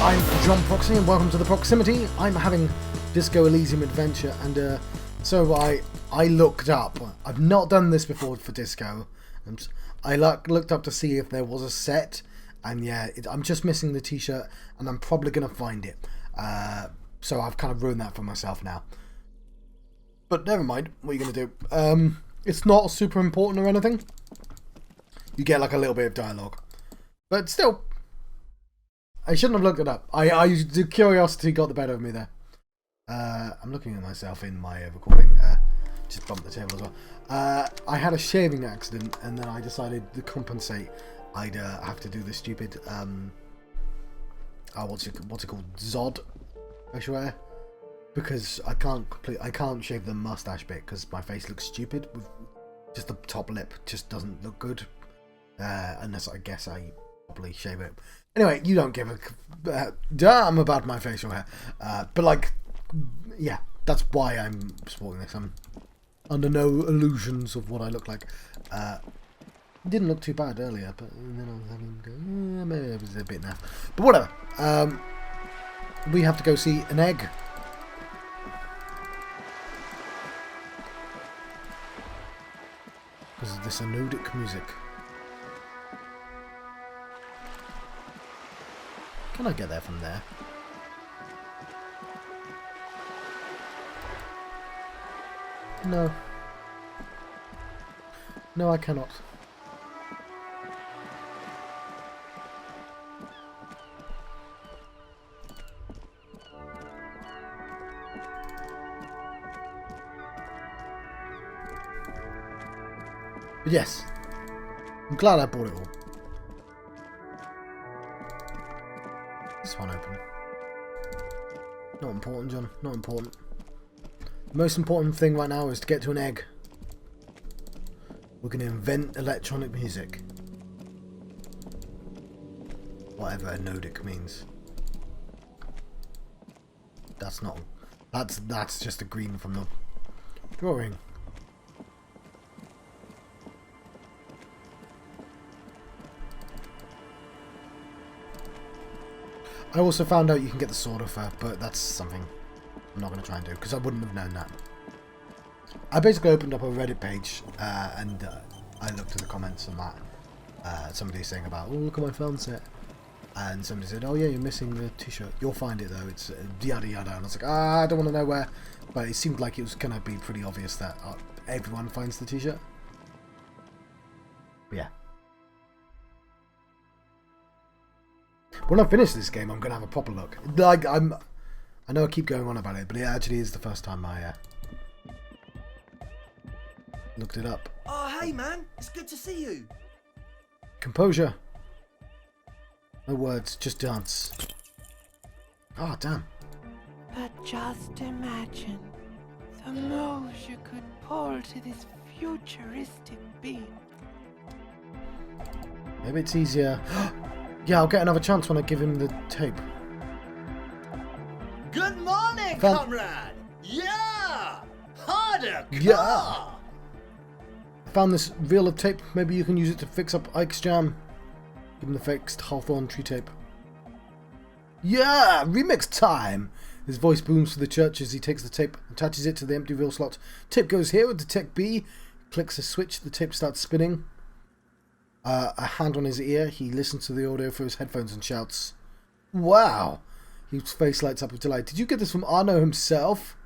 I'm John Proxy and welcome to the Proximity. I'm having Disco Elysium adventure and so I looked up. I've not done this before for Disco. I looked up to see if there was a set, and yeah, I'm just missing the t-shirt and I'm probably going to find it. So I've kind of ruined that for myself now. But never mind, what are you going to do? It's not super important or anything. You get like a little bit of dialogue. But still, I shouldn't have looked it up. The curiosity got the better of me there. I'm looking at myself in my recording. Just bumped the table as well. I had a shaving accident, and then I decided to compensate. I'd have to do the stupid what's it called, Zod facial hair, because I can't shave the mustache bit because my face looks stupid. With just the top lip just doesn't look good, unless I guess I probably shave it. Anyway, you don't give a damn about my facial hair, but like, yeah, that's why I'm sporting this. I'm under no illusions of what I look like. Didn't look too bad earlier, but then I was having to go, maybe it was a bit naff. But whatever. We have to go see an egg. Because of this anodic music. Can I get there from there? No. No, I cannot. But yes, I'm glad I bought it all. This one open. Not important, John. Not important. The most important thing right now is to get to an egg. We're going to invent electronic music. Whatever anodic means. That's not... That's just a green from the drawing. I also found out you can get the sword of her, but that's something I'm not going to try and do, because I wouldn't have known that. I basically opened up a Reddit page, and I looked at the comments on that. Somebody saying about, oh, look at my film set. And somebody said, oh yeah, you're missing the t-shirt. You'll find it though, it's yada yada. And I was like, I don't want to know where. But it seemed like it was going to be pretty obvious that everyone finds the t-shirt. But yeah. When I finish this game, I'm going to have a proper look. Like, I know I keep going on about it, but it actually is the first time I looked it up. Oh, hey man, it's good to see you. Composure. No words, just dance. Oh, damn. But just imagine the most you could pull to this futuristic being. Maybe it's easier. Yeah, I'll get another chance when I give him the tape. Good morning, comrade. Yeah, harder. Yeah. I found this reel of tape. Maybe you can use it to fix up Ike's jam. Give him the fixed Hawthorne tree tape. Yeah, remix time. His voice booms through the church as he takes the tape, attaches it to the empty reel slot. Tape goes here with Detect B. Clicks a switch. The tape starts spinning. A hand on his ear, he listens to the audio through his headphones and shouts, "Wow!" His face lights up with delight. Did you get this from Arno himself?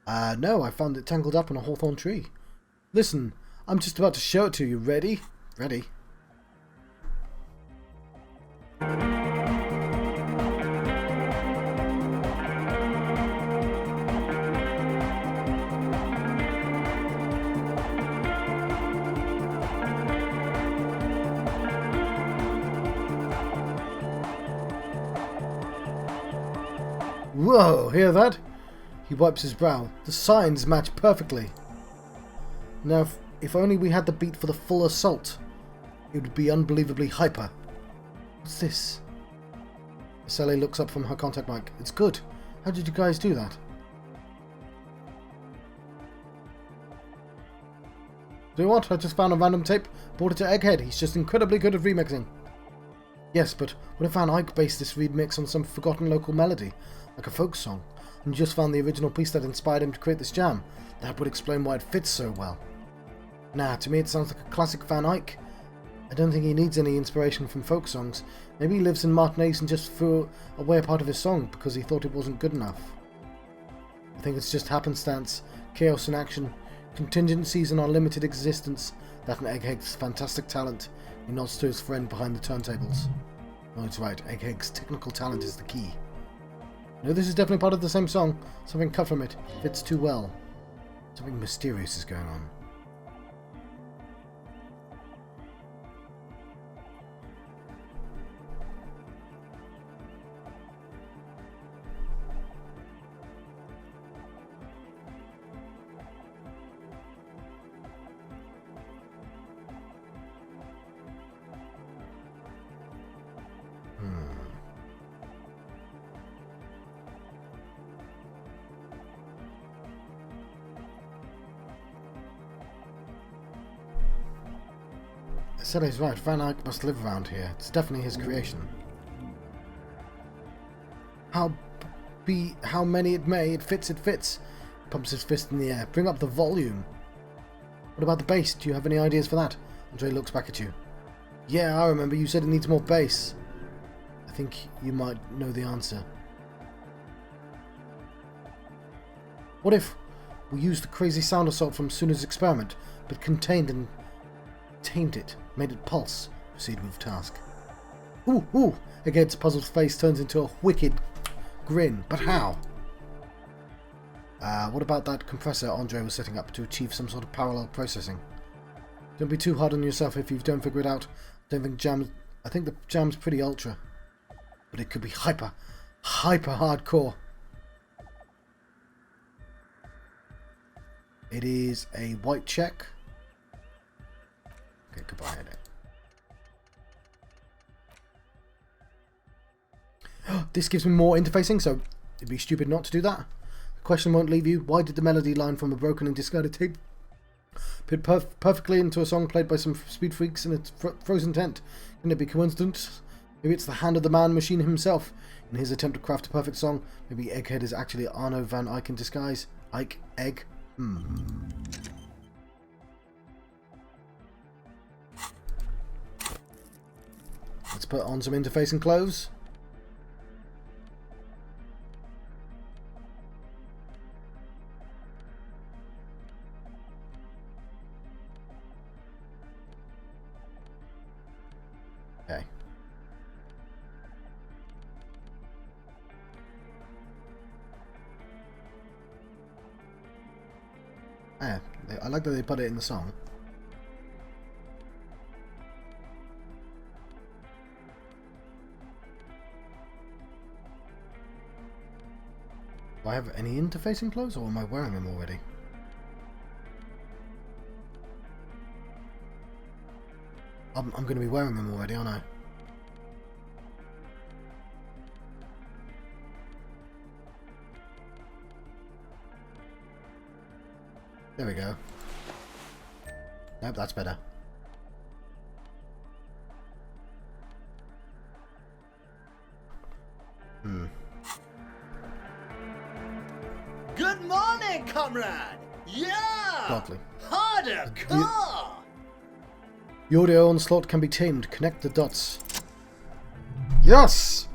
No, I found it tangled up in a hawthorn tree. Listen, I'm just about to show it to you. Ready? Ready. Whoa, hear that? He wipes his brow. The signs match perfectly. Now, if only we had the beat for the full assault, it would be unbelievably hyper. What's this? Sally looks up from her contact mic. It's good. How did you guys do that? Do you know what? I just found a random tape, brought it to Egghead. He's just incredibly good at remixing. Yes, but what if Van Eyck based this remix on some forgotten local melody, like a folk song, and just found the original piece that inspired him to create this jam? That would explain why it fits so well. Nah, to me it sounds like a classic Van Eyck. I don't think he needs any inspiration from folk songs. Maybe he lives in Martinaise and just threw away a part of his song because he thought it wasn't good enough. I think it's just happenstance, chaos in action, contingencies in our limited existence, that and Egghead's fantastic talent. He nods to his friend behind the turntables. Oh, it's right, Egghead's technical talent is the key. No, this is definitely part of the same song. Something cut from it fits too well. Something mysterious is going on. Sally's right, Van Eyck must live around here. It's definitely his creation. How many it may, it fits, it fits. Pumps his fist in the air. Bring up the volume. What about the bass? Do you have any ideas for that? Andre looks back at you. Yeah, I remember. You said it needs more bass. I think you might know the answer. What if we used the crazy sound assault from Suna's experiment, but contained and tamed it, made it pulse? Proceed with task. Ooh, ooh! Again's puzzled face turns into a wicked grin. But how? What about that compressor Andre was setting up to achieve some sort of parallel processing? Don't be too hard on yourself if you don't figure it out. I think the jam's pretty ultra. But it could be hyper hardcore. It is a white check. Okay, goodbye, edit. This gives me more interfacing, so it'd be stupid not to do that. The question won't leave you. Why did the melody line from a broken and discarded tape fit perfectly into a song played by some speed freaks in its frozen tent? Can it be coincidence? Maybe it's the hand of the man machine himself. In his attempt to craft a perfect song, maybe Egghead is actually Arno van Eyck in disguise. Eyck, Egg. Let's put on some interfacing clothes. Okay. Yeah, I like that they put it in the song. Do I have any interfacing clothes, or am I wearing them already? I'm going to be wearing them already, aren't I? There we go. Nope, that's better. Good morning, comrade! Yeah! Godly. Harder, car! The audio onslaught can be tamed. Connect the dots. Yes!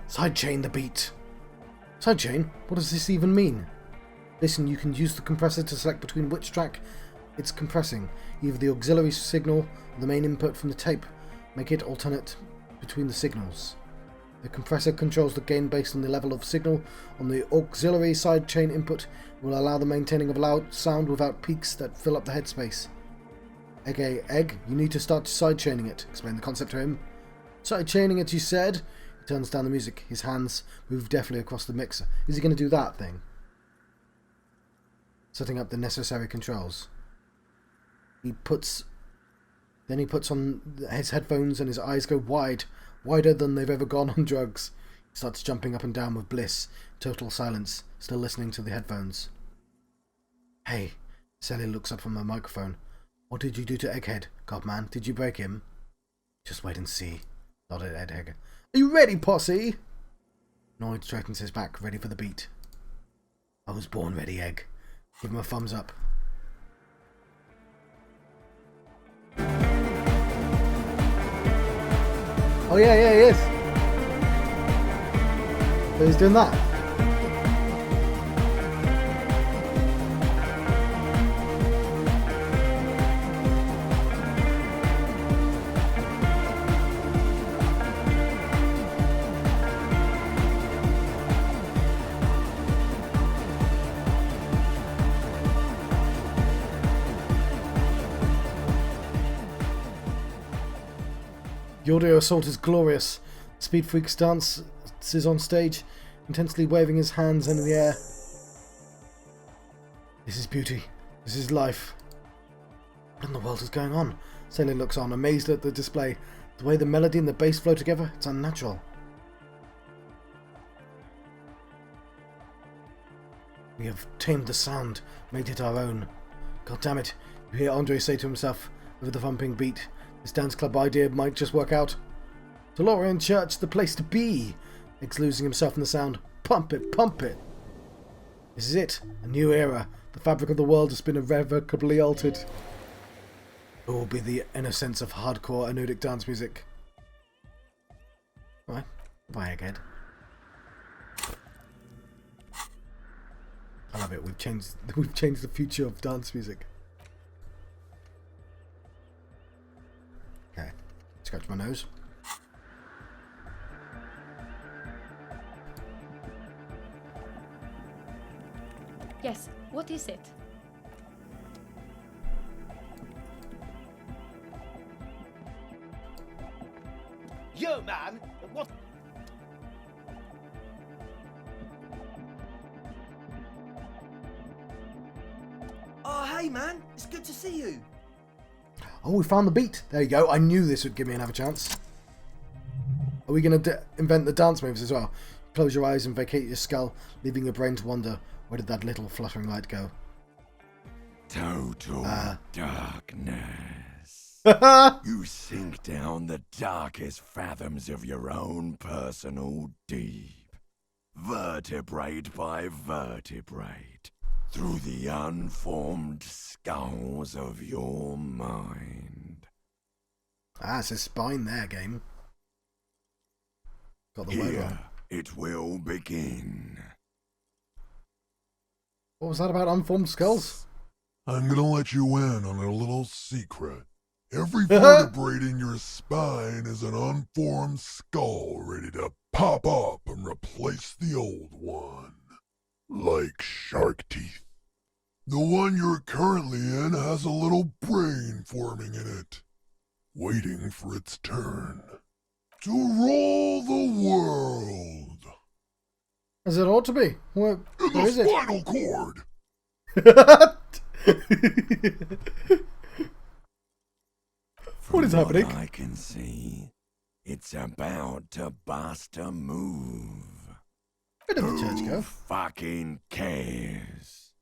Sidechain the beat. Sidechain? What does this even mean? Listen, you can use the compressor to select between which track it's compressing, either the auxiliary signal or the main input from the tape. Make it alternate between the signals. The compressor controls the gain based on the level of signal on the auxiliary sidechain input. It will allow the maintaining of loud sound without peaks that fill up the headspace. Egg, you need to start sidechaining it. Explain the concept to him. Sidechaining it, you said? He turns down the music. His hands move deftly across the mixer. Is he going to do that thing? Setting up the necessary controls. He puts on his headphones and his eyes go wide, wider than they've ever gone on drugs. He starts jumping up and down with bliss, total silence, still listening to the headphones. Hey, Sally looks up from her microphone. What did you do to Egghead, Godman? Did you break him? Just wait and see. nodded Ed Hager. Are you ready, posse? Noid straightens his back, ready for the beat. I was born ready, Egg. Give him a thumbs up. Oh yeah, he is. So he's doing that. The audio assault is glorious. Speed Freak's dance is on stage, intensely waving his hands into the air. This is beauty. This is life. What in the world is going on? Sailor looks on, amazed at the display. The way the melody and the bass flow together, it's unnatural. We have tamed the sound, made it our own. God damn it, you hear Andre say to himself over the thumping beat. This dance club idea might just work out. Delorian Church, the place to be! Nick's losing himself in the sound. Pump it, pump it! This is it, a new era. The fabric of the world has been irrevocably altered. It will be the innocence of hardcore anodic dance music. Alright, bye again. I love it, we've changed the future of dance music. Okay, scratch my nose. Yes, what is it? Yo, man! What? Oh, hey, man! It's good to see you! Oh, we found the beat. There you go. I knew this would give me another chance. Are we going to invent the dance moves as well? Close your eyes and vacate your skull, leaving your brain to wonder, where did that little fluttering light go? Total darkness. Ah, You sink down the darkest fathoms of your own personal deep, vertebrate by vertebrate, through the unformed skulls of your mind. it's a spine there, game. Got the word Here wrong. it will begin. What was that about unformed skulls? I'm gonna let you in on a little secret. Every vertebrae in your spine is an unformed skull ready to pop up and replace the old one. Like shark teeth. The one you're currently in has a little brain forming in it, waiting for its turn to rule the world. As it ought to be. Where In is the it? spinal cord. What is happening? I can see, it's about to bust a move. Where did the church Who go? fucking cares?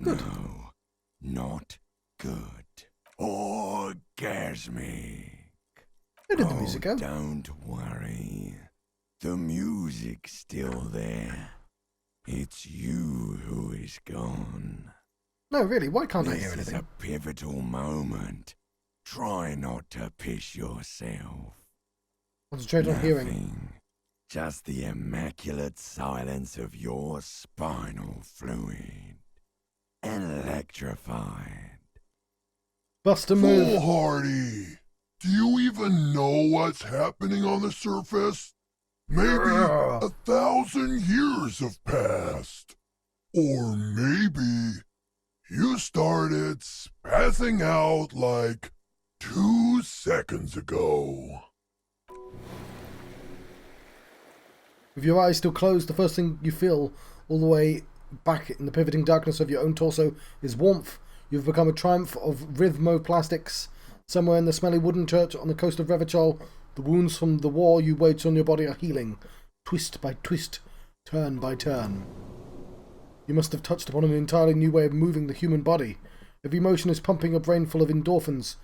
Good. No, not good. Orgasmic. Where did the music go? Don't worry. The music's still there. It's you who is gone. No, really, why can't I This hear is anything? a pivotal moment. Try not to piss yourself. Concentrate on hearing. Nothing. Just the immaculate silence of your spinal fluid. Electrified. Bust a move. Foolhardy! Do you even know what's happening on the surface? Maybe 1,000 years have passed. Or maybe you started spazzing out like 2 seconds ago. With your eyes still closed, the first thing you feel all the way back in the pivoting darkness of your own torso is warmth. You've become a triumph of rhythmoplastics. Somewhere in the smelly wooden church on the coast of Revachol, the wounds from the war you waged on your body are healing, twist by twist, turn by turn. You must have touched upon an entirely new way of moving the human body. Every motion is pumping your brain full of endorphins.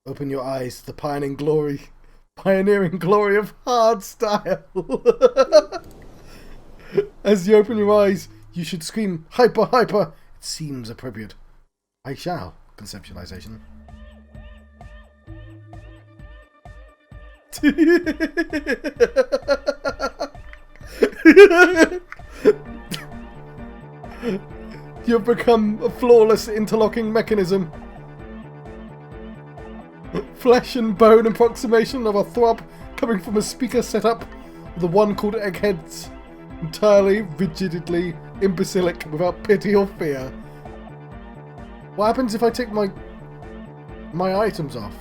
Open your eyes to the pioneering glory pioneering glory of hard style. As you open your eyes, you should scream, hyper, hyper. It seems appropriate. I shall. Conceptualization. You've become a flawless interlocking mechanism. Flesh and bone approximation of a throb coming from a speaker setup with the one called Eggheads. Entirely, rigidly, imbecilic, without pity or fear. What happens if I take my items off?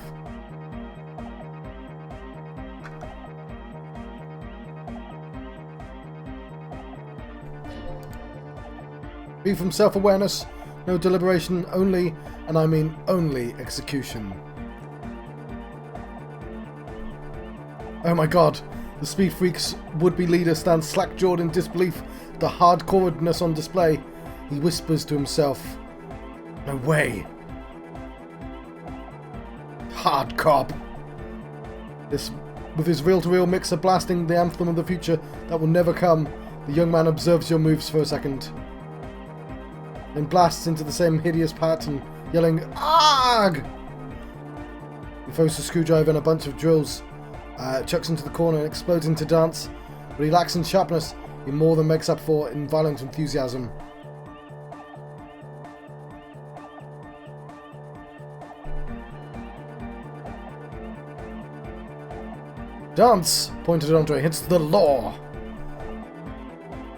Free from self-awareness, no deliberation, only, and I mean only, execution. Oh my god, the Speed Freak's would-be leader stands slack-jawed in disbelief at the hardcoredness on display. He whispers to himself, no way. Hard cop. This, with his reel-to-reel mixer blasting the anthem of the future that will never come, the young man observes your moves for a second. Then blasts into the same hideous pattern, yelling, ARG! He throws a screwdriver and a bunch of drills, chucks into the corner and explodes into dance. But he lacks in sharpness, he more than makes up for in violent enthusiasm. Dance, pointed at Andre, hits the law.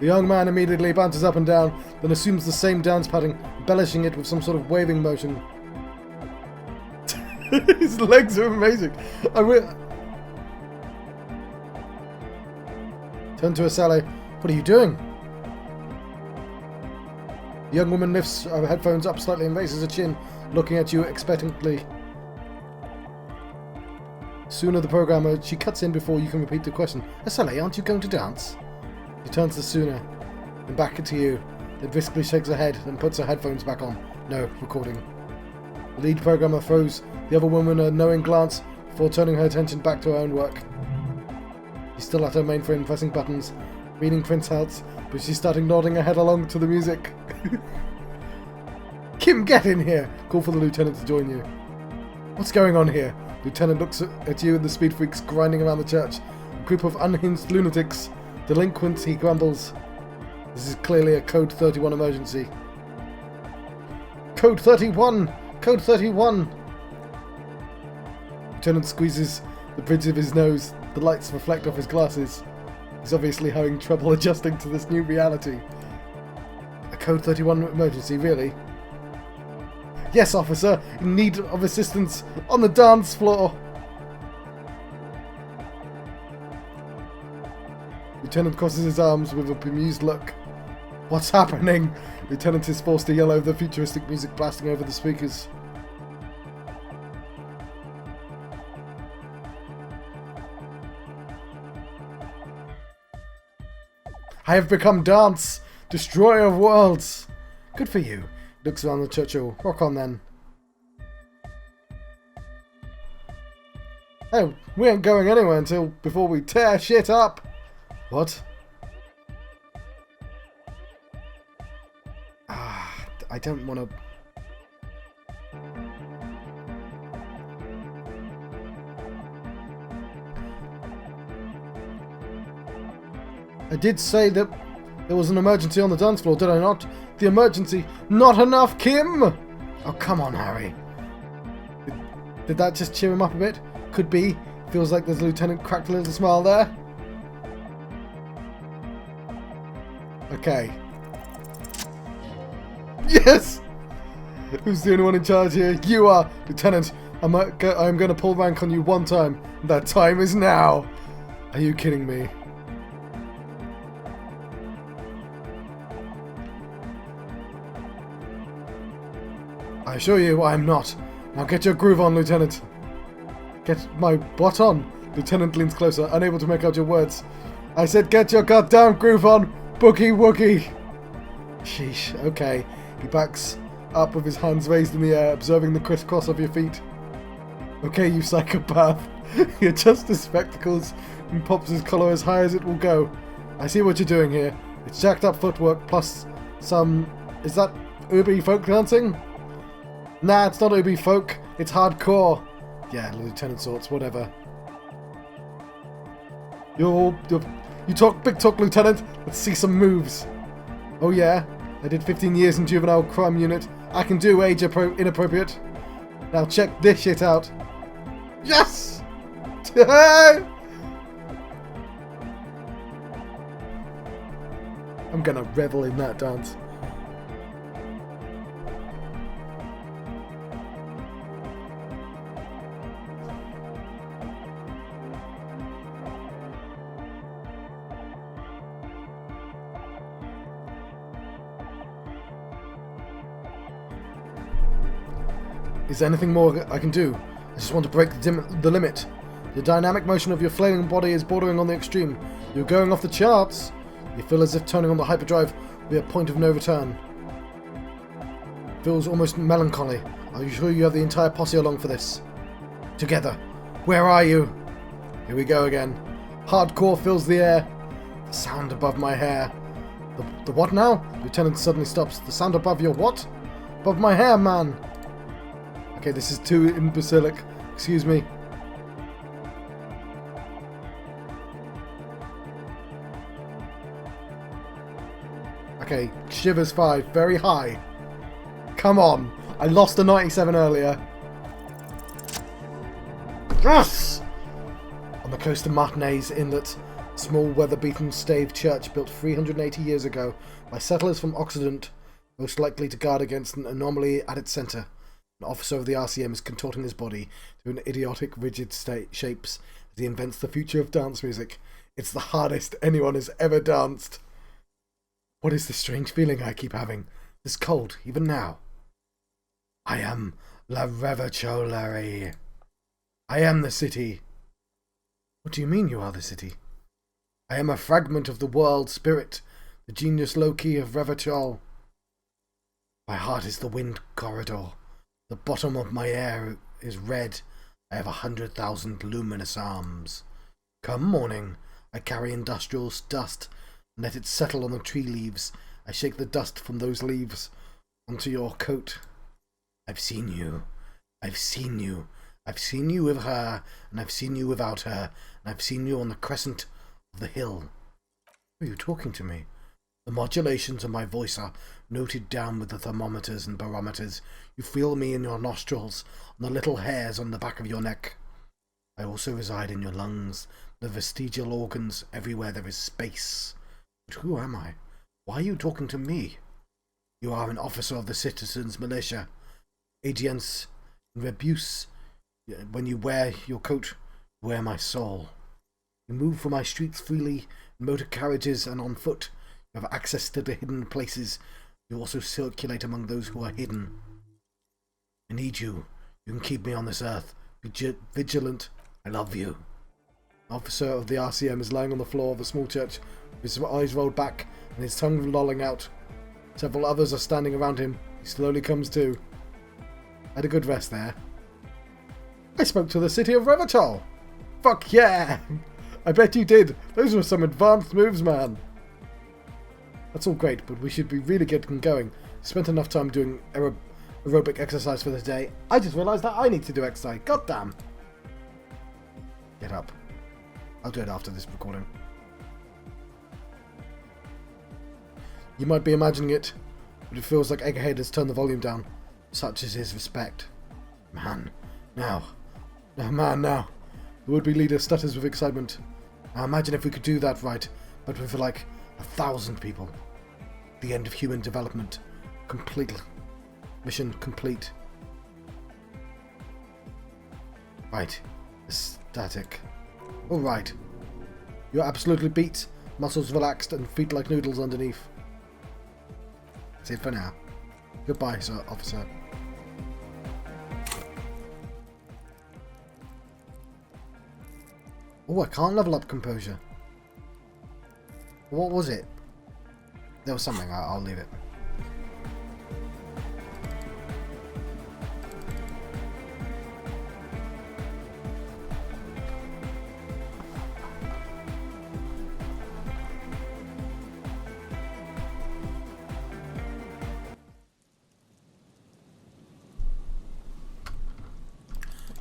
The young man immediately bounces up and down, then assumes the same dance pattern, embellishing it with some sort of waving motion. His legs are amazing. Turn to Asale. What are you doing? The young woman lifts her headphones up slightly and raises her chin, looking at you expectantly. Sooner the programmer, she cuts in before you can repeat the question. Asale, aren't you going to dance? She turns to Suna, then back to you, then briskly shakes her head, then puts her headphones back on. No, recording. The lead programmer throws the other woman a knowing glance before turning her attention back to her own work. She's still at her mainframe pressing buttons, reading printouts, but she's starting nodding her head along to the music. Kim, get in here! Call for the lieutenant to join you. What's going on here? Lieutenant looks at you and the Speed Freaks grinding around the church. A group of unhinged lunatics. Delinquents, he grumbles. This is clearly a Code 31 emergency. Code 31! Code 31! Lieutenant squeezes the bridge of his nose. The lights reflect off his glasses. He's obviously having trouble adjusting to this new reality. A Code 31 emergency, really? Yes, officer, in need of assistance on the dance floor. Lieutenant crosses his arms with a bemused look. What's happening? Lieutenant is forced to yell over the futuristic music blasting over the speakers. I have become Dance, destroyer of worlds. Good for you. Looks around the Churchill. Rock on then. Oh, we ain't going anywhere until before we tear shit up. What? I don't want to... I did say that there was an emergency on the dance floor, did I not? The emergency. Not enough, Kim! Oh, come on, Harry. Did that just cheer him up a bit? Could be. Feels like the lieutenant cracked a little smile there. Okay. Yes! Who's the only one in charge here? You are! Lieutenant, I'm going to pull rank on you one time. And that time is now! Are you kidding me? I assure you I am not. Now get your groove on, Lieutenant. Get my butt on. Lieutenant leans closer, unable to make out your words. I said get your goddamn groove on, boogie woogie. Sheesh, okay. He backs up with his hands raised in the air, observing the crisscross of your feet. Okay, you psychopath. He adjusts his spectacles and pops his collar as high as it will go. I see what you're doing here. It's jacked up footwork plus some... Is that Ubi folk dancing? Nah, it's not Ubi folk. It's hardcore. Yeah, Lieutenant Sorts, whatever. You talk big talk, Lieutenant. Let's see some moves. Oh yeah? I did 15 years in juvenile crime unit. I can do age inappropriate. Now check this shit out. Yes! I'm gonna revel in that dance. Is there anything more I can do? I just want to break the limit. The dynamic motion of your flailing body is bordering on the extreme. You're going off the charts. You feel as if turning on the hyperdrive will be a point of no return. Feels almost melancholy. Are you sure you have the entire posse along for this? Together. Where are you? Here we go again. Hardcore fills the air. The sound above my hair. The what now? Lieutenant suddenly stops. The sound above your what? Above my hair, man. Okay, this is too imbecilic. Excuse me. Okay, Shivers 5, very high. Come on. I lost a 97 earlier. Yes! On the coast of Martinez Inlet, a small weather-beaten stave church built 380 years ago by settlers from Occident, most likely to guard against an anomaly at its centre. An officer of the RCM is contorting his body to an idiotic, rigid shapes as he invents the future of dance music. It's the hardest anyone has ever danced. What is this strange feeling I keep having? This cold, even now. I am La Revachol. I am the city. What do you mean you are the city? I am a fragment of the world spirit, the genius low-key of Revachol. My heart is the wind corridor. The bottom of my air is red. I have 100,000 luminous arms. Come morning, I carry industrial dust and let it settle on the tree leaves. I shake the dust from those leaves onto your coat. I've seen you. I've seen you. I've seen you with her, and I've seen you without her, and I've seen you on the crescent of the hill. Are you talking to me? The modulations of my voice are noted down with the thermometers and barometers. You feel me in your nostrils, on the little hairs on the back of your neck. I also reside in your lungs, the vestigial organs, everywhere there is space. But who am I? Why are you talking to me? You are an officer of the citizens' militia. Agents in rebus. When you wear your coat, you wear my soul. You move from my streets freely, in motor carriages and on foot. You have access to the hidden places. You also circulate among those who are hidden. I need you. You can keep me on this earth. Be vigilant. I love you. An officer of the RCM is lying on the floor of the small church, with his eyes rolled back and his tongue lolling out. Several others are standing around him. He slowly comes to. I had a good rest there. I spoke to the city of Revachol. Fuck yeah! I bet you did. Those were some advanced moves, man. That's all great, but we should be really getting going. Spent enough time doing aerobic exercise for the day. I just realised that I need to do exercise. God damn. Get up. I'll do it after this recording. You might be imagining it, but it feels like Egghead has turned the volume down. Such is his respect. Man, now. The would-be leader stutters with excitement. Now imagine if we could do that right, but with like 1,000 people. The end of human development. Complete. Mission complete. Right. Static. Alright. You're absolutely beat, muscles relaxed, and feet like noodles underneath. That's it for now. Goodbye, sir, officer. Oh, I can't level up composure. What was it? There was something. I'll leave it.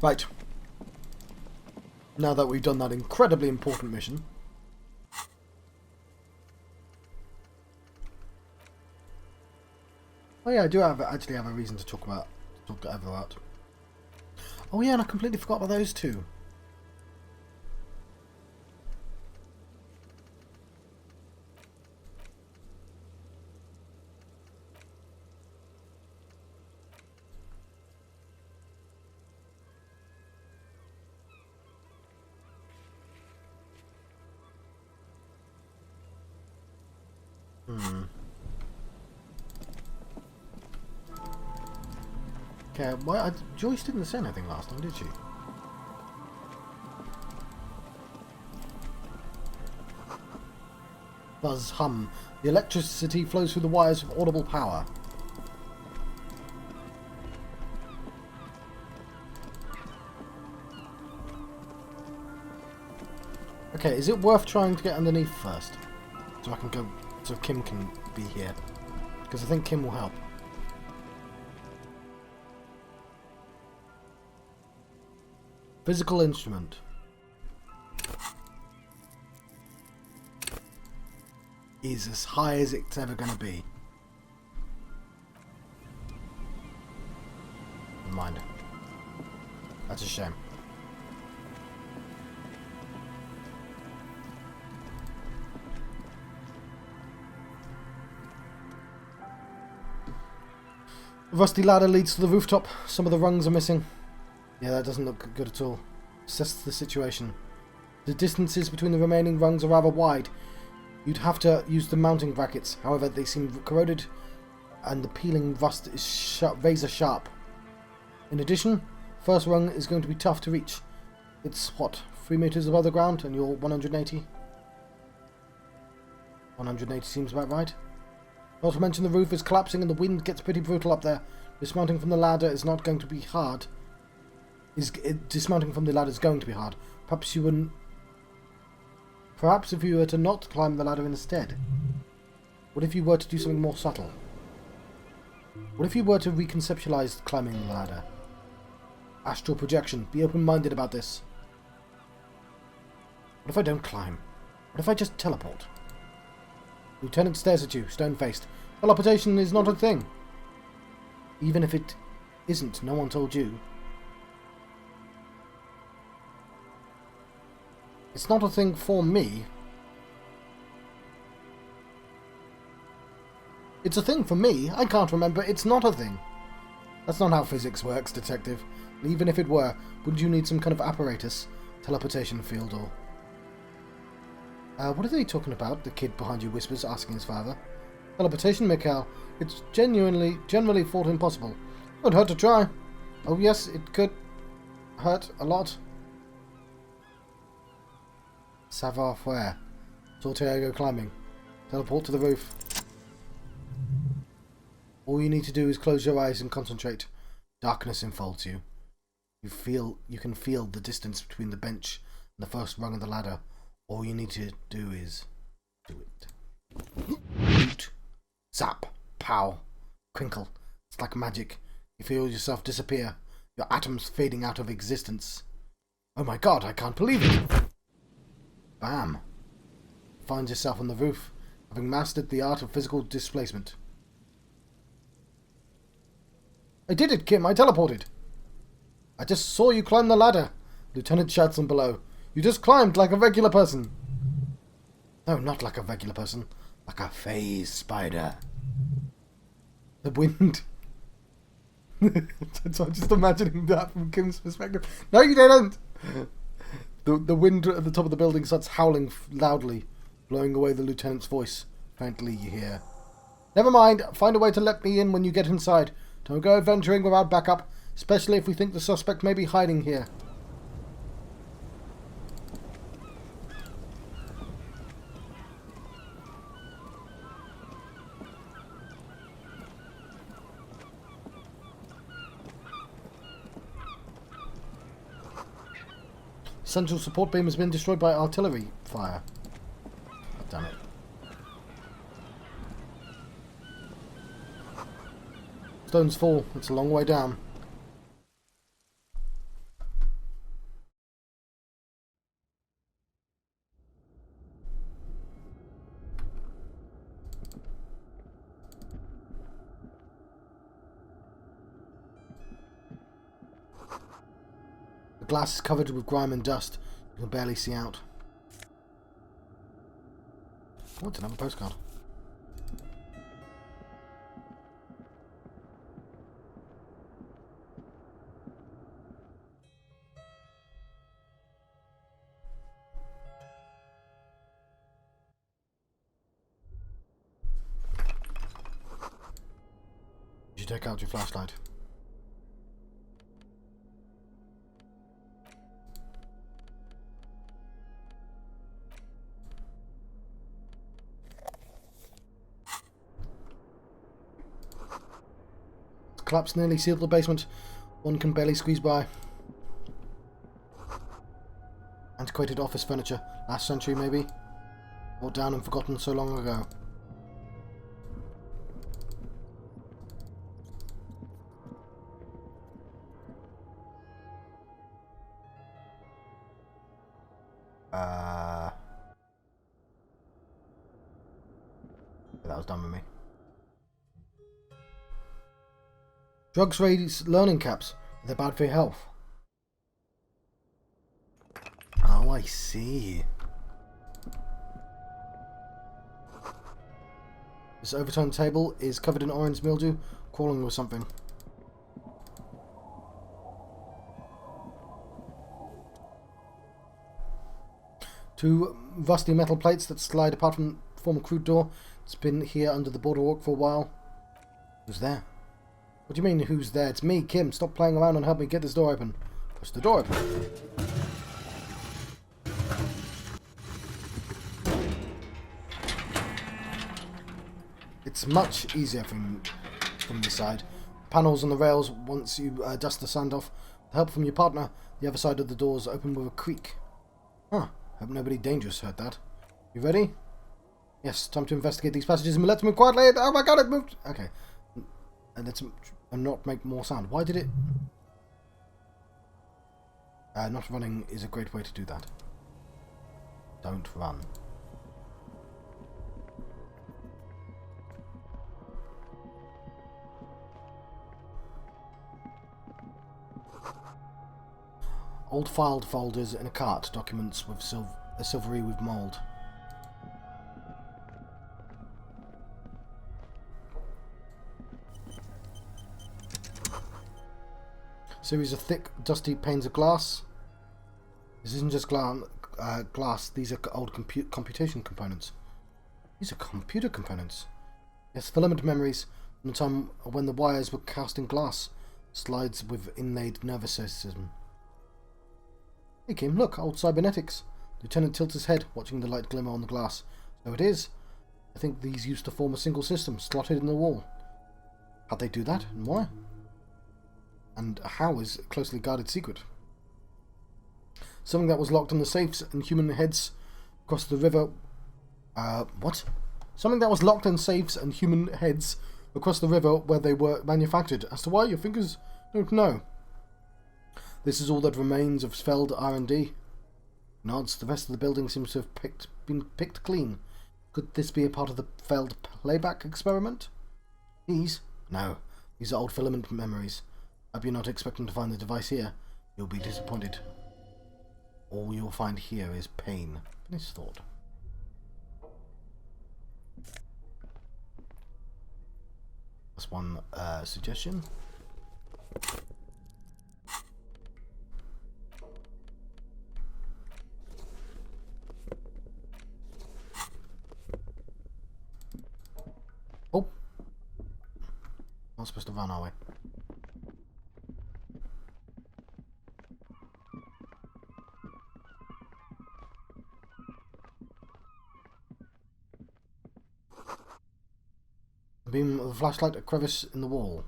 Right. Now that we've done that incredibly important mission. Oh yeah, I do actually have a reason to talk to Ever about. Oh yeah, and I completely forgot about those two. Okay, well, Joyce didn't say anything last time, did she? Buzz, hum. The electricity flows through the wires with audible power. Okay, is it worth trying to get underneath first? So I can go, so Kim can be here. Because I think Kim will help. Physical instrument. Is as high as it's ever going to be. Never mind. That's a shame. The rusty ladder leads to the rooftop. Some of the rungs are missing. Yeah, that doesn't look good at all. Assess the situation. The distances between the remaining rungs are rather wide. You'd have to use the mounting brackets. However, they seem corroded and the peeling rust is razor sharp. In addition, first rung is going to be tough to reach. It's, what, 3 meters above the ground and you're 180? 180 seems about right. Not to mention the roof is collapsing and the wind gets pretty brutal up there. Dismounting from the ladder is not going to be hard. Dismounting from the ladder is going to be hard. Perhaps you wouldn't... Perhaps if you were to not climb the ladder instead. What if you were to do something more subtle? What if you were to reconceptualize climbing the ladder? Astral projection. Be open-minded about this. What if I don't climb? What if I just teleport? Lieutenant stares at you, stone-faced. Teleportation is not a thing. Even if it isn't, no one told you. It's not a thing for me. It's a thing for me. I can't remember. It's not a thing. That's not how physics works, detective. And even if it were, wouldn't you need some kind of apparatus? Teleportation field or... what are they talking about? The kid behind you whispers, asking his father. Teleportation, Mikhail. It's generally thought impossible. It would hurt to try. Oh yes, it could hurt a lot. Savoir faire. Sortiago climbing. Teleport to the roof. All you need to do is close your eyes and concentrate. Darkness enfolds you. You can feel the distance between the bench and the first rung of the ladder. All you need to do is do it. Root. Zap. Pow. Crinkle. It's like magic. You feel yourself disappear. Your atoms fading out of existence. Oh my god, I can't believe it! Bam. Find yourself on the roof, having mastered the art of physical displacement. I did it, Kim. I teleported. I just saw you climb the ladder. Lieutenant shouts from below. You just climbed like a regular person. No, not like a regular person. Like a phase spider. The wind. So I'm just imagining that from Kim's perspective. No, you didn't. The wind at the top of the building starts howling loudly, blowing away the lieutenant's voice. Faintly you hear. Never mind. Find a way to let me in when you get inside. Don't go adventuring without backup, especially if we think the suspect may be hiding here. Central support beam has been destroyed by artillery fire. Oh, damn it. Stones fall. It's a long way down. glass is covered with grime and dust. You can barely see out. Oh, it's another postcard. You take out your flashlight. Collapse nearly sealed the basement. One can barely squeeze by. Antiquated office furniture. Last century, maybe? Brought down and forgotten so long ago. That was done with me. Drugs raise learning caps. They're bad for your health. Oh, I see. This overturned table is covered in orange mildew, crawling with something. Two rusty metal plates that slide apart from form a crude door. It's been here under the boardwalk for a while. Who's there? What do you mean, who's there? It's me, Kim. Stop playing around and help me get this door open. Push the door open. It's much easier from this side. Panels on the rails, once you dust the sand off. With help from your partner, the other side of the doors open with a creak. Huh. Hope nobody dangerous heard that. You ready? Yes, time to investigate these passages and let's move quietly. Oh my god, it moved! Okay. And let's not make more sound. Why did it... not running is a great way to do that. Don't run. Old filed folders in a cart, documents with silvery with mould. Series of thick, dusty panes of glass. This isn't just glass, these are old computation components. These are computer components. Yes, filament memories from the time when the wires were cast in glass. Slides with inlaid nervous system. Hey Kim, look, old cybernetics. Lieutenant tilts his head, watching the light glimmer on the glass. So it is. I think these used to form a single system, slotted in the wall. How'd they do that, and why? And how is a closely guarded secret? Something that was locked in the safes and human heads across the river... what? Something that was locked in safes and human heads across the river where they were manufactured. As to why, your fingers don't know. This is all that remains of Feld R&D. Nods. The rest of the building seems to have been picked clean. Could this be a part of the failed playback experiment? These? No. These are old filament memories. Hope you're not expecting to find the device here. You'll be disappointed. All you'll find here is pain. Nice thought. That's one suggestion. Oh! Not supposed to run, are we? Beam of a flashlight, a crevice in the wall.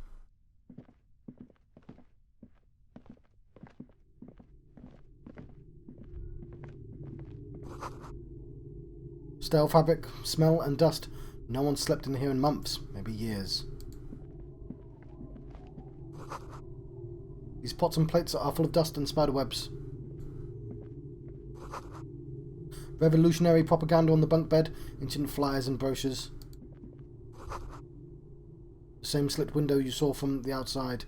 Stale fabric, smell and dust. No one slept in here in months, maybe years. These pots and plates are full of dust and spider webs. Revolutionary propaganda on the bunk bed, ancient flyers and brochures. The same slit window you saw from the outside.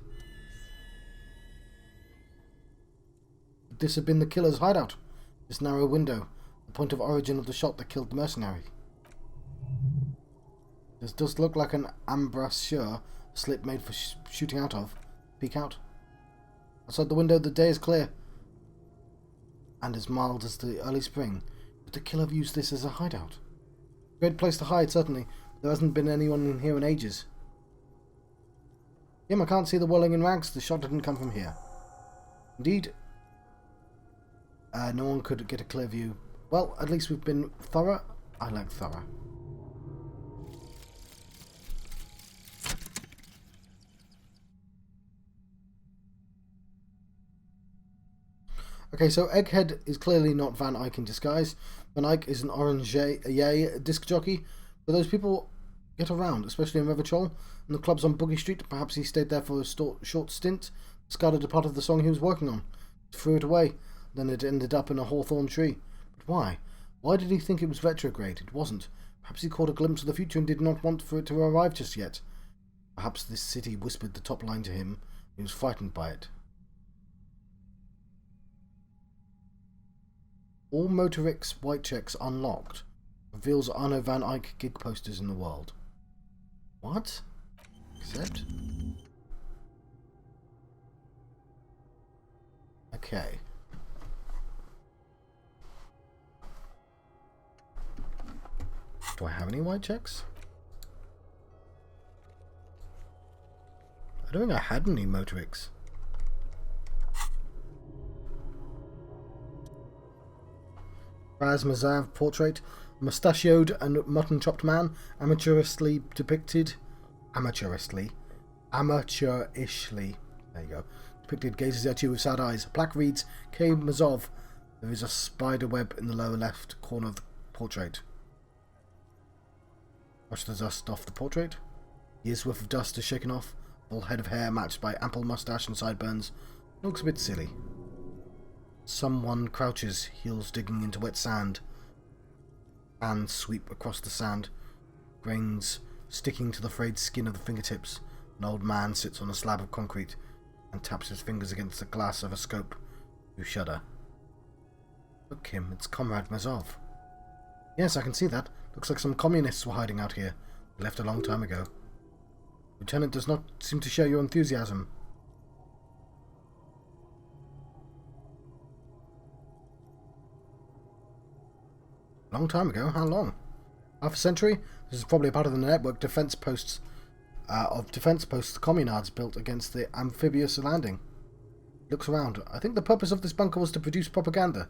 Could this have been the killer's hideout? This narrow window, the point of origin of the shot that killed the mercenary. This does look like an embrasure, a slit made for shooting out of. Peek out. Outside the window, the day is clear and as mild as the early spring. Could the killer have used this as a hideout? Great place to hide, certainly. There hasn't been anyone in here in ages. Jim, I can't see the whirling in rags. The shot didn't come from here. Indeed, no one could get a clear view. Well, at least we've been thorough. I like thorough. Okay, so Egghead is clearly not Van Eyck in disguise. Van Eyck is an orange yay disc jockey, but those people get around, especially in Revachol and the clubs on Boogie Street. Perhaps he stayed there for a short stint, discarded a part of the song he was working on, threw it away, then it ended up in a hawthorn tree. But why? Why did he think it was retrograde? It wasn't. Perhaps he caught a glimpse of the future and did not want for it to arrive just yet. Perhaps this city whispered the top line to him. He was frightened by it. All Motorix white checks unlocked. Reveals Arno Van Eyck gig posters in the world. What? Accept? Okay. Do I have any white checks? I don't think I had any Motorix. Raz Mazav portrait, mustachioed and mutton-chopped man, amateurishly depicted, amateurishly, there you go, depicted gazes at you with sad eyes. A plaque reads, K. Mazov. There is a spider web in the lower left corner of the portrait. Brush the dust off the portrait. Years worth of dust is shaken off. Full head of hair matched by ample mustache and sideburns. Looks a bit silly. Someone crouches, heels digging into wet sand. Hands sweep across the sand, grains sticking to the frayed skin of the fingertips. An old man sits on a slab of concrete and taps his fingers against the glass of a scope. You shudder. Look, Kim, it's Comrade Mazov. Yes, I can see that. Looks like some communists were hiding out here. They left a long time ago. Lieutenant does not seem to share your enthusiasm. Long time ago? How long? Half a century? This is probably part of the network defense posts the communards built against the amphibious landing. Looks around. I think the purpose of this bunker was to produce propaganda.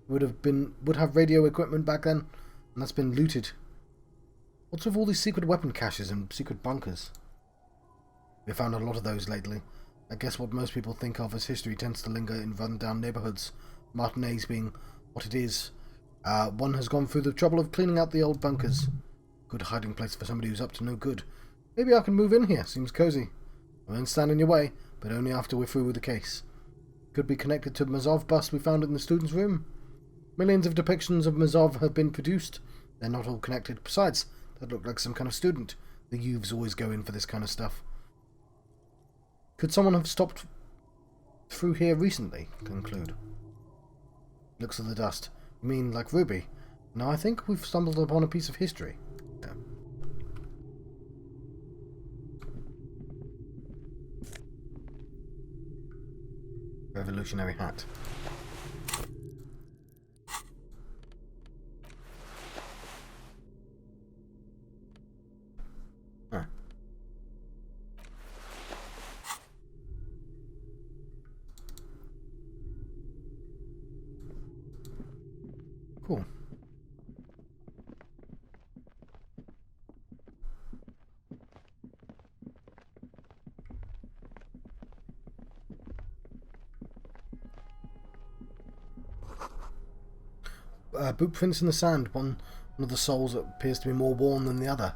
Would have radio equipment back then, and that's been looted. What's with all these secret weapon caches and secret bunkers? We found a lot of those lately. I guess what most people think of as history tends to linger in run-down neighbourhoods. Martinez being what it is. One has gone through the trouble of cleaning out the old bunkers. Good hiding place for somebody who's up to no good. Maybe I can move in here. Seems cozy. I won't stand in your way, but only after we're through with the case. Could be connected to the Mazov bust we found in the student's room. Millions of depictions of Mazov have been produced. They're not all connected. Besides, that looked like some kind of student. The youths always go in for this kind of stuff. Could someone have stopped through here recently? Conclude. Looks at the dust. You mean like Ruby? No, I think we've stumbled upon a piece of history. Yeah. Revolutionary hat. Huh. Cool. Boot prints in the sand. One of the soles that appears to be more worn than the other.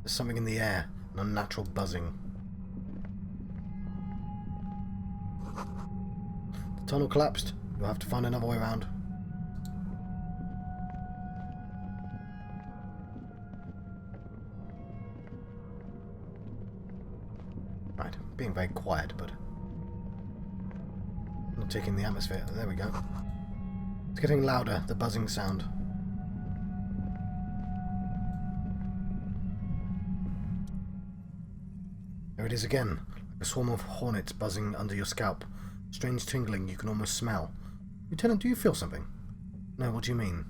There's something in the air, an unnatural buzzing. The tunnel collapsed. You'll have to find another way around. Right, being very quiet, but not taking the atmosphere. There we go. It's getting louder, the buzzing sound. There it is again, like a swarm of hornets buzzing under your scalp. Strange tingling you can almost smell. Lieutenant, do you feel something? No, what do you mean?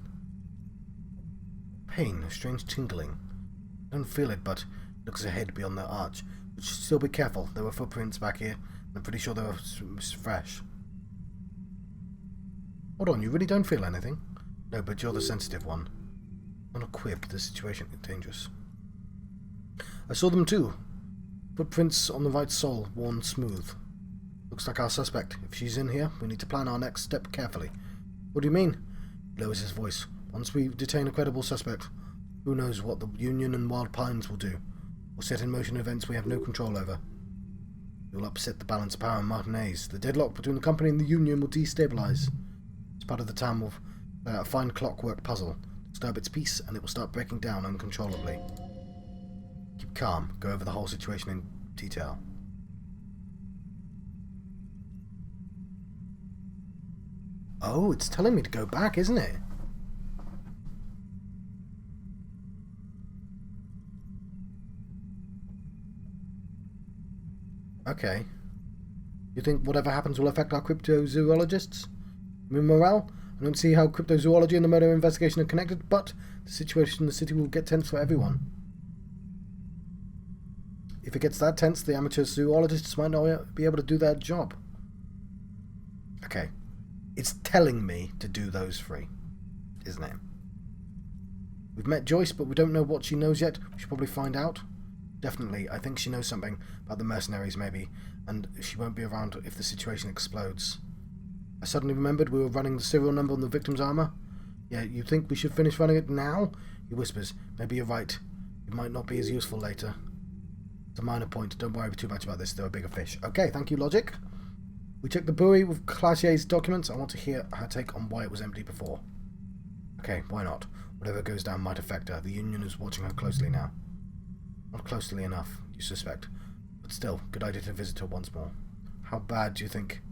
Pain, a strange tingling. I don't feel it, but it looks ahead beyond the arch. But still be careful, there were footprints back here. I'm pretty sure they were fresh. Hold on, you really don't feel anything? No, but you're the sensitive one. On a quib, the situation is dangerous. I saw them too. Footprints on the right sole, worn smooth. Looks like our suspect. If she's in here, we need to plan our next step carefully. What do you mean? He lowers his voice. Once we detain a credible suspect, who knows what the Union and Wild Pines will do, or set in motion events we have no control over. It will upset the balance of power in Martinez. The deadlock between the company and the Union will destabilize. This part of the town will play out a fine clockwork puzzle, disturb its peace, and it will start breaking down uncontrollably. Keep calm. Go over the whole situation in detail. Oh, it's telling me to go back, isn't it? Okay. You think whatever happens will affect our cryptozoologists? I mean, morale? I don't see how cryptozoology and the murder investigation are connected, but the situation in the city will get tense for everyone. If it gets that tense, the amateur zoologists might not be able to do their job. Okay. It's telling me to do those three, isn't it? We've met Joyce, but we don't know what she knows yet. We should probably find out. Definitely, I think she knows something about the mercenaries, maybe, and she won't be around if the situation explodes. I suddenly remembered we were running the serial number on the victim's armor. Yeah, you think we should finish running it now? He whispers. Maybe you're right. It might not be as useful later. It's a minor point. Don't worry too much about this. There are bigger fish. Okay, thank you, Logic. We checked the buoy with Clatier's documents. I want to hear her take on why it was empty before. Okay, why not? Whatever goes down might affect her. The Union is watching her closely now. Not closely enough, you suspect. But still, good idea to visit her once more. How bad do you think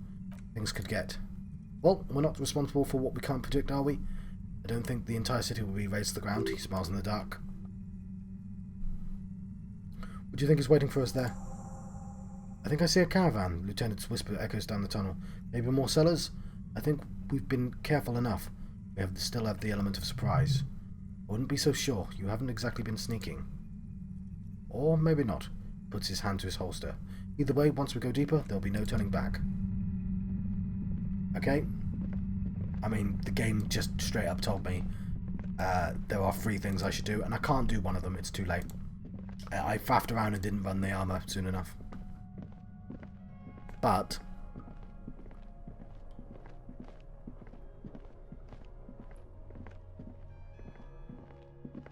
things could get? Well, we're not responsible for what we can't predict, are we? I don't think the entire city will be razed to the ground. He smiles in the dark. What do you think is waiting for us there? I think I see a caravan, Lieutenant's whisper echoes down the tunnel. Maybe more sellers? I think we've been careful enough. We still have the element of surprise. I wouldn't be so sure. You haven't exactly been sneaking. Or maybe not. Puts his hand to his holster. Either way, once we go deeper, there'll be no turning back. Okay? I mean, the game just straight up told me there are 3 things I should do, and I can't do one of them. It's too late. I faffed around and didn't run the armor soon enough. But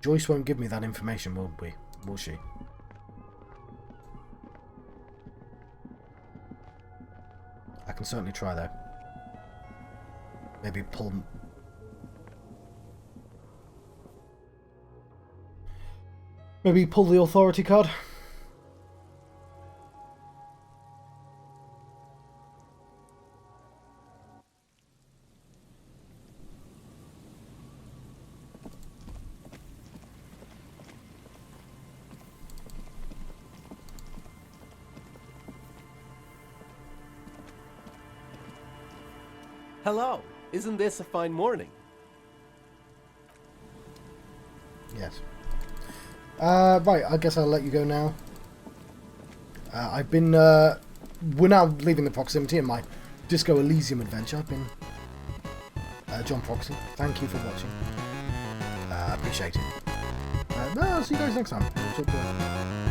Joyce won't give me that information, will she? I can certainly try though. Maybe pull the authority card. Hello. Isn't this a fine morning? Yes. Right, I guess I'll let you go now. We're now leaving the proximity in my Disco Elysium adventure. I've been John Proxy. Thank you for watching. Appreciate it. I'll see you guys next time.